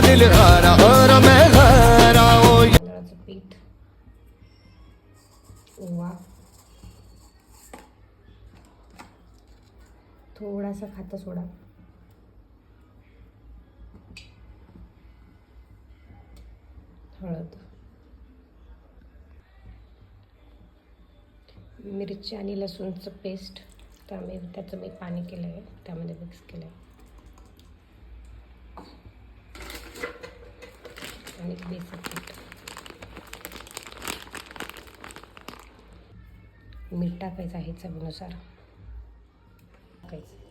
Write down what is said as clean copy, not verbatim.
दिल हारा हारा मैं हारा ओ तांदळाचं पीठ, ओवा, थोडासा खाता सोडा, हळद, मिरची आणि लसूणचं पेस्ट, त्याचं मी पाणी केलं आहे, त्यामध्ये मिक्स केलं आहे, आणि बेसन पीठ, मीठ टाकायचं आहे चवीनुसार टाकायचं.